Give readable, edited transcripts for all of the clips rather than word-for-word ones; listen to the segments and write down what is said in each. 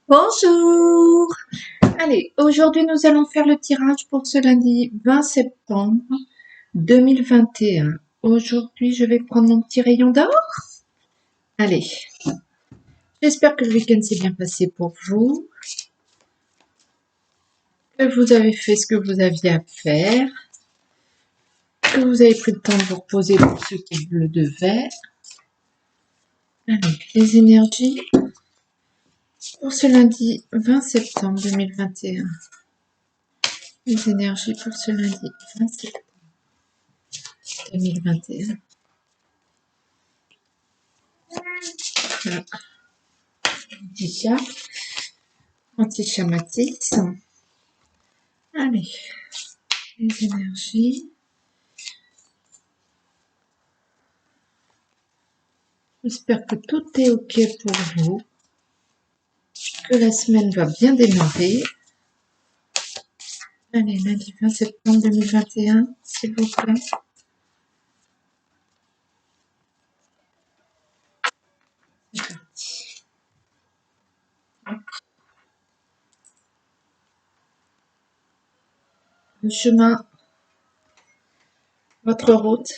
Bonjour! Allez, aujourd'hui nous allons faire le tirage pour ce lundi 20 septembre 2021. Aujourd'hui, je vais prendre mon petit rayon d'or. Allez, j'espère que le week-end s'est bien passé pour vous, que vous avez fait ce que vous aviez à faire, que vous avez pris le temps de vous reposer pour ceux qui le devaient. Allez, les énergies pour ce lundi 20 septembre 2021. Les énergies pour ce lundi 20 septembre 2021. Voilà. Anti-chat, anti-chat Matisse. Allez, les énergies. J'espère que tout est OK pour vous, que la semaine va bien démarrer. Allez, lundi 20 septembre 2021, s'il vous plaît. C'est parti. Le chemin, votre route,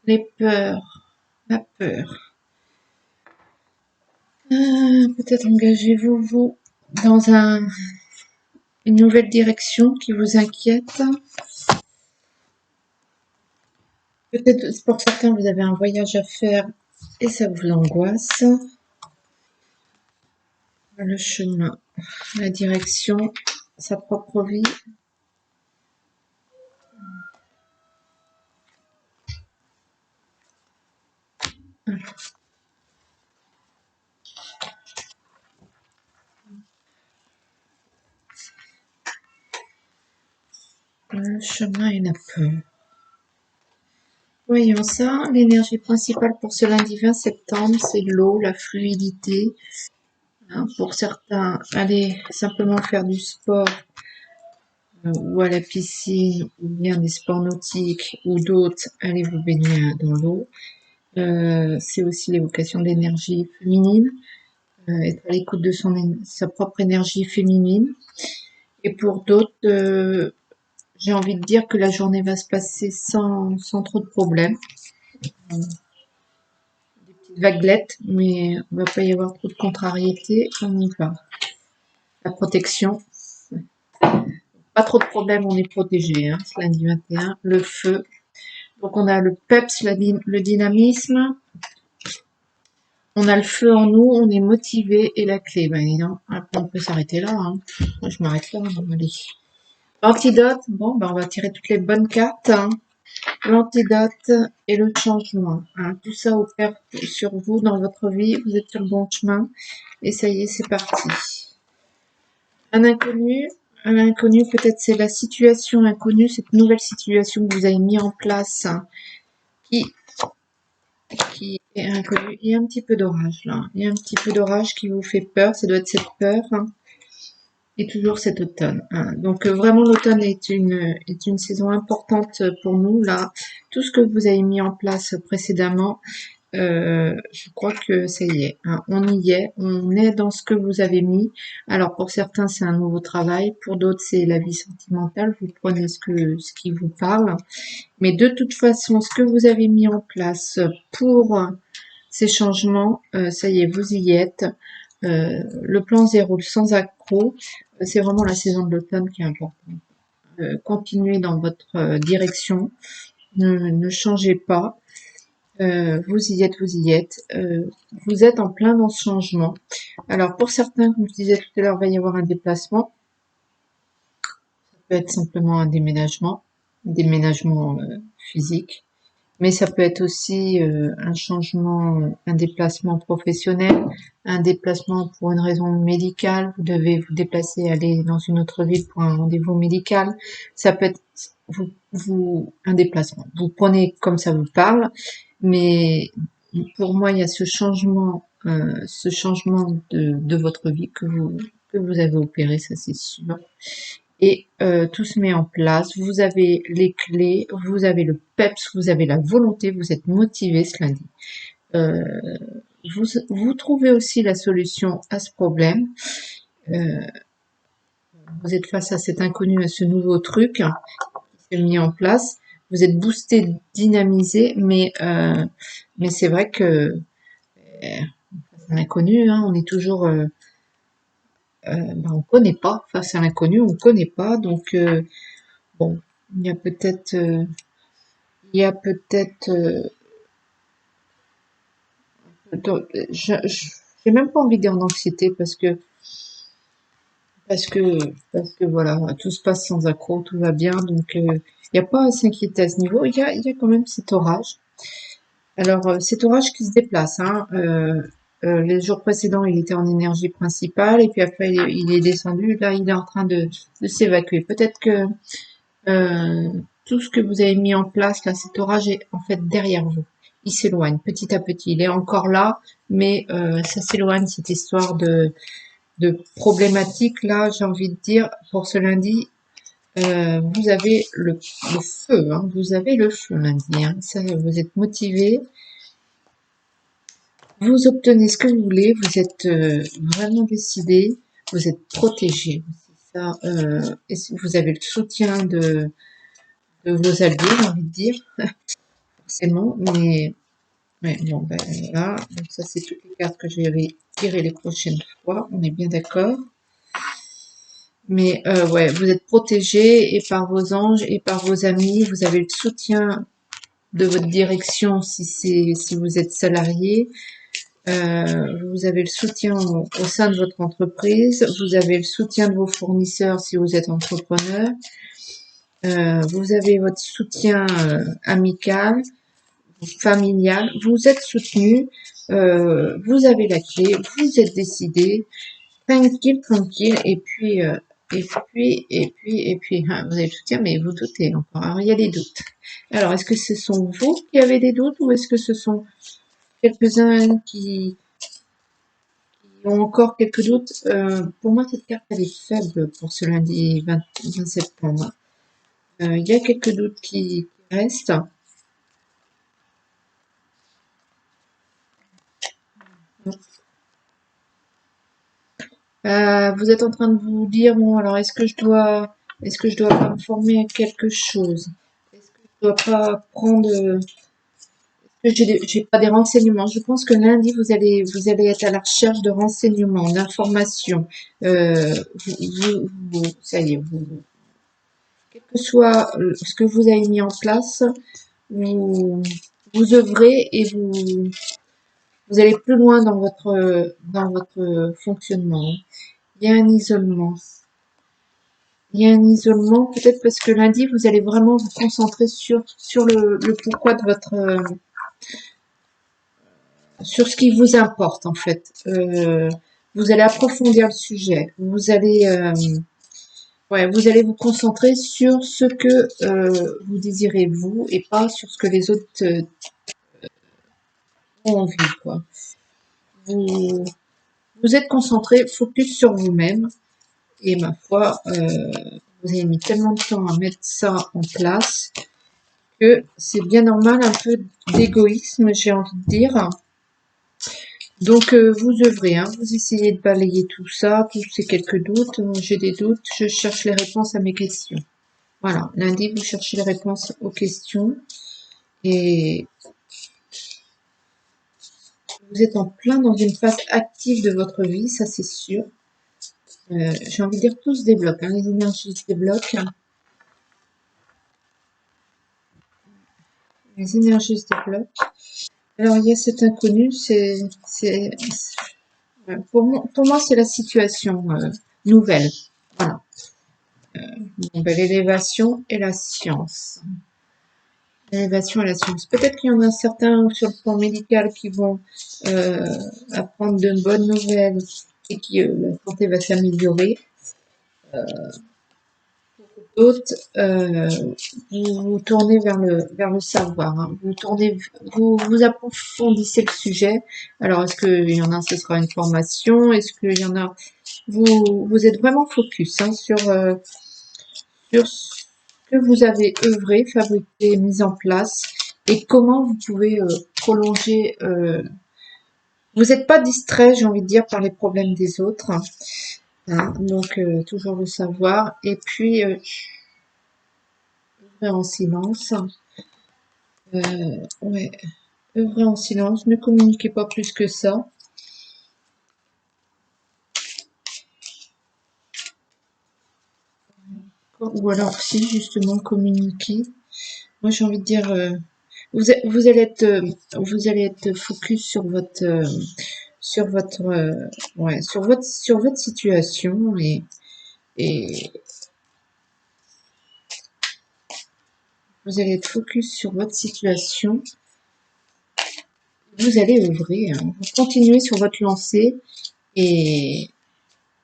les peurs, la peur. Peut-être engagez-vous, vous, dans une nouvelle direction qui vous inquiète. Peut-être pour certains, vous avez un voyage à faire et ça vous angoisse. Le chemin, la direction, sa propre vie. Le chemin et la peur. Voyons ça, l'énergie principale pour ce lundi 20 septembre, c'est l'eau, la fluidité. Pour certains, allez simplement faire du sport ou à la piscine, ou bien des sports nautiques, ou d'autres, allez vous baigner dans l'eau. C'est aussi l'évocation d'énergie féminine, être à l'écoute de sa propre énergie féminine. Et pour d'autres, j'ai envie de dire que la journée va se passer sans trop de problèmes. Des petites vaguelettes, mais il ne va pas y avoir trop de contrariétés. On y va. La protection. Pas trop de problèmes, on est protégé. Hein, ce lundi 21. Le feu. Donc on a le peps, le dynamisme. On a le feu en nous, on est motivé et la clé. Ben non, après on peut s'arrêter là. Hein. Moi je m'arrête là. Allez. L'antidote, bon, ben on va tirer toutes les bonnes cartes. Hein. L'antidote et le changement. Hein. Tout ça opère sur vous dans votre vie. Vous êtes sur le bon chemin. Et ça y est, c'est parti. Un inconnu, peut-être c'est la situation inconnue, cette nouvelle situation que vous avez mis en place, hein, qui est inconnue. Il y a un petit peu d'orage là. Il y a un petit peu d'orage qui vous fait peur. Ça doit être cette peur. Hein. Et toujours cet automne. Hein. Donc vraiment l'automne est une saison importante pour nous là. Tout ce que vous avez mis en place précédemment, je crois que ça y est. Hein. On y est, on est dans ce que vous avez mis. Alors pour certains c'est un nouveau travail, pour d'autres c'est la vie sentimentale. Vous prenez ce qui vous parle. Mais de toute façon, ce que vous avez mis en place pour ces changements, ça y est, vous y êtes. Le plan zéro sans accroc, c'est vraiment la saison de l'automne qui est importante. Continuez dans votre direction, ne changez pas, vous y êtes, vous êtes en plein dans ce changement. Alors pour certains, comme je disais tout à l'heure, il va y avoir un déplacement, ça peut être simplement un déménagement physique, mais ça peut être aussi un changement, un déplacement professionnel, un déplacement pour une raison médicale. Vous devez vous déplacer, aller dans une autre ville pour un rendez-vous médical. Ça peut être un déplacement. Vous prenez comme ça vous parle, mais pour moi, il y a ce changement de votre vie que vous avez opéré, ça c'est sûr. Et tout se met en place. Vous avez les clés, vous avez le peps, vous avez la volonté, vous êtes motivé ce lundi. Vous trouvez aussi la solution à ce problème Vous êtes face à cet inconnu, à ce nouveau truc qui s'est mis en place. Vous êtes boosté, dynamisé, mais c'est vrai que face à l'inconnu, hein, on est toujours, on connaît pas. Face à l'inconnu, on connaît pas. Donc bon, il y a peut-être, il y a peut-être, j'ai même pas envie de dire d'anxiété parce que voilà, tout se passe sans accroc, tout va bien, donc il n'y a pas à s'inquiéter à ce niveau. Il y a quand même cet orage. Alors cet orage qui se déplace, hein, les jours précédents il était en énergie principale et puis après il est descendu. Là il est en train de s'évacuer. Peut-être que tout ce que vous avez mis en place là, cet orage est en fait derrière vous. Il s'éloigne petit à petit. Il est encore là, mais ça s'éloigne cette histoire de problématiques là, j'ai envie de dire, pour ce lundi, vous avez le feu, hein, vous avez le feu lundi, hein, ça, vous êtes motivé, vous obtenez ce que vous voulez, vous êtes vraiment décidé, vous êtes protégé. Ça, et vous avez le soutien de vos alliés, j'ai envie de dire, forcément, mais bon, ben voilà, donc ça c'est toutes les cartes que je vais tirer les prochaines fois, on est bien d'accord. Mais ouais, vous êtes protégé et par vos anges et par vos amis. Vous avez le soutien de votre direction si vous êtes salarié. Vous avez le soutien au sein de votre entreprise. Vous avez le soutien de vos fournisseurs si vous êtes entrepreneur. Vous avez votre soutien amical, familial. Vous êtes soutenu. Vous avez la clé. Vous êtes décidé. Tranquille, tranquille, et puis, hein, vous allez tout dire, mais vous doutez encore. Alors, il y a des doutes. Alors, est-ce que ce sont vous qui avez des doutes ou est-ce que ce sont quelques-uns qui ont encore quelques doutes? Pour moi, cette carte, elle est faible pour ce lundi 20 septembre. Il y a quelques doutes qui restent. Vous êtes en train de vous dire, bon, alors est-ce que je dois pas me former à quelque chose? Est-ce que je dois pas prendre, j'ai pas des renseignements. Je pense que lundi vous allez être à la recherche de renseignements, d'informations. Ça y est, quel que soit ce que vous avez mis en place, vous œuvrez et vous allez plus loin dans votre fonctionnement. Il y a un isolement. Il y a un isolement, peut-être parce que lundi, vous allez vraiment vous concentrer sur le pourquoi de sur ce qui vous importe, en fait. Vous allez approfondir le sujet. Vous allez vous concentrer sur ce que vous désirez vous et pas sur ce que les autres ont envie, quoi. Vous, vous êtes concentré, focus sur vous-même. Et ma foi, vous avez mis tellement de temps à mettre ça en place que c'est bien normal, un peu d'égoïsme, j'ai envie de dire. Donc vous œuvrez, hein, vous essayez de balayer tout ça, tous ces quelques doutes. J'ai des doutes, je cherche les réponses à mes questions. Voilà, lundi vous cherchez les réponses aux questions et vous êtes en plein dans une phase active de votre vie, ça c'est sûr. J'ai envie de dire tout se débloque, hein, les énergies se débloquent. Les énergies se débloquent. Alors il y a cet inconnu, pour moi c'est la situation nouvelle. Voilà. L'élévation et la science. L'élévation et la science. Peut-être qu'il y en a certains sur le plan médical qui vont apprendre de bonnes nouvelles et que la santé va s'améliorer. D'autres, vous tournez vers le savoir. Hein. Vous approfondissez le sujet. Alors, est-ce qu'il y en a, ce sera une formation? Est-ce qu'il y en a, vous êtes vraiment focus hein, sur ce que vous avez œuvré, fabriqué, mis en place et comment vous pouvez prolonger. Vous n'êtes pas distrait, j'ai envie de dire, par les problèmes des autres. Hein, donc, toujours le savoir. Et puis, œuvrer en silence. Ouais, œuvrer en silence. Ne communiquez pas plus que ça. Ou alors, si, justement, communiquer. Moi, j'ai envie de dire, vous allez être focus sur votre, ouais, sur votre situation et vous allez être focus sur votre situation. Vous allez œuvrer, hein, vous continuez sur votre lancée et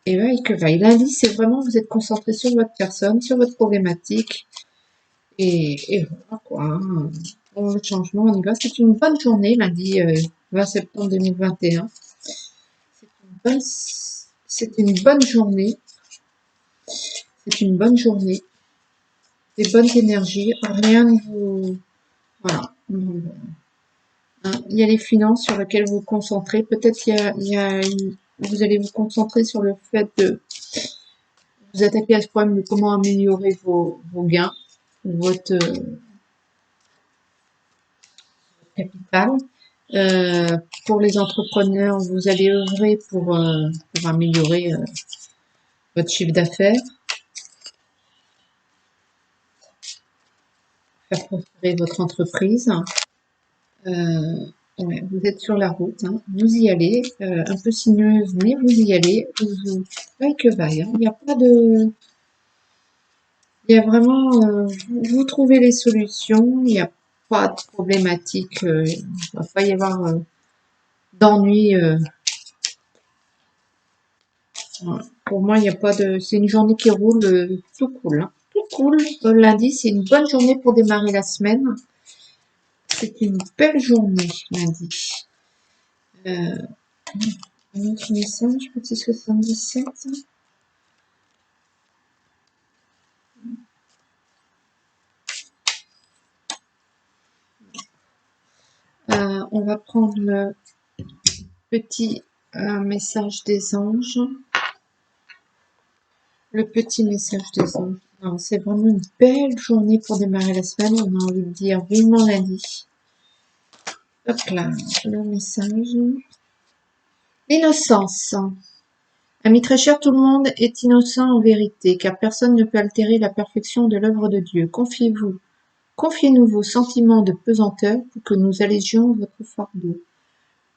ouais, que va. Et lundi, c'est vraiment, vous êtes concentré sur votre personne, sur votre problématique et voilà quoi. Hein. Pour le changement, on y va. C'est une bonne journée, lundi 20 septembre 2021. C'est une bonne journée. C'est une bonne journée. Des bonnes énergies. Rien ne vous... Voilà. Hein, il y a les finances sur lesquelles vous vous concentrez. Peut-être vous allez vous concentrer sur le fait de vous attaquer à ce problème de comment améliorer vos gains, votre capital. Pour les entrepreneurs, vous allez œuvrer pour améliorer votre chiffre d'affaires, faire prospérer votre entreprise. Ouais, vous êtes sur la route, hein, vous y allez, un peu sinueuse, mais vous y allez, vaille que vaille, hein, il n'y a pas de... Il y a vraiment... vous trouvez les solutions, il n'y a pas de problématique, il ne va pas y avoir d'ennui. Voilà. Pour moi, il n'y a pas de... C'est une journée qui roule tout cool. Hein, tout cool. Lundi, c'est une bonne journée pour démarrer la semaine. C'est une belle journée, lundi. Un autre message, petit 77. On va prendre le petit message des anges. Le petit message des anges. C'est vraiment une belle journée pour démarrer la semaine. On a envie de dire vivement lundi. Hop là, le message. L'innocence. Amis très chers, tout le monde est innocent en vérité, car personne ne peut altérer la perfection de l'œuvre de Dieu. Confiez-nous vos sentiments de pesanteur pour que nous allégions votre fardeau.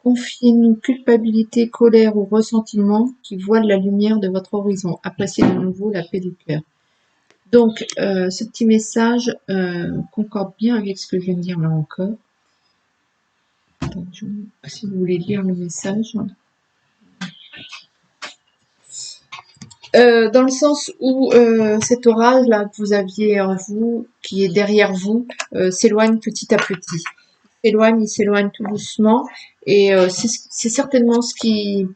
Confiez-nous culpabilité, colère ou ressentiment qui voilent la lumière de votre horizon. Appréciez de nouveau la paix du cœur. Donc, ce petit message concorde bien avec ce que je viens de dire là encore. Attention, si vous voulez lire le message. Dans le sens où cet orage là que vous aviez en vous, qui est derrière vous, s'éloigne petit à petit. Il s'éloigne tout doucement, et c'est certainement ce qui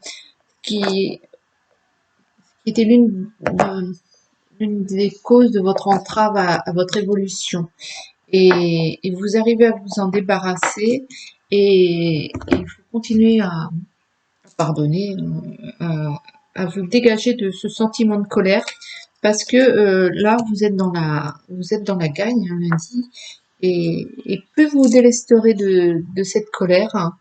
était l'une des causes de votre entrave à votre évolution. Et vous arrivez à vous en débarrasser, et il faut continuer à pardonner, à vous dégager de ce sentiment de colère, parce que là vous êtes dans la gagne, hein, lundi, et plus vous vous délesterez de cette colère, hein,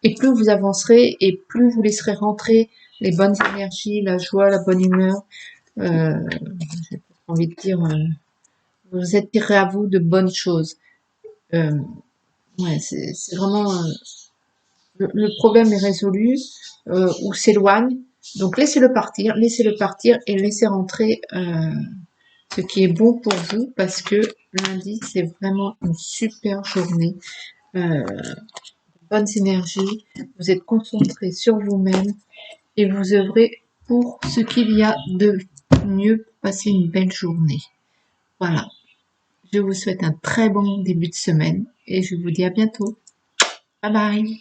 et plus vous avancerez, et plus vous laisserez rentrer les bonnes énergies, la joie, la bonne humeur, j'ai envie de dire, vous attirez à vous de bonnes choses. Ouais, c'est vraiment le problème est résolu, ou s'éloigne. Donc laissez-le partir et laissez rentrer ce qui est bon pour vous, parce que lundi c'est vraiment une super journée. Bonnes énergies, vous êtes concentré sur vous-même et vous œuvrez pour ce qu'il y a de mieux pour passer une belle journée. Voilà, je vous souhaite un très bon début de semaine et je vous dis à bientôt. Bye bye.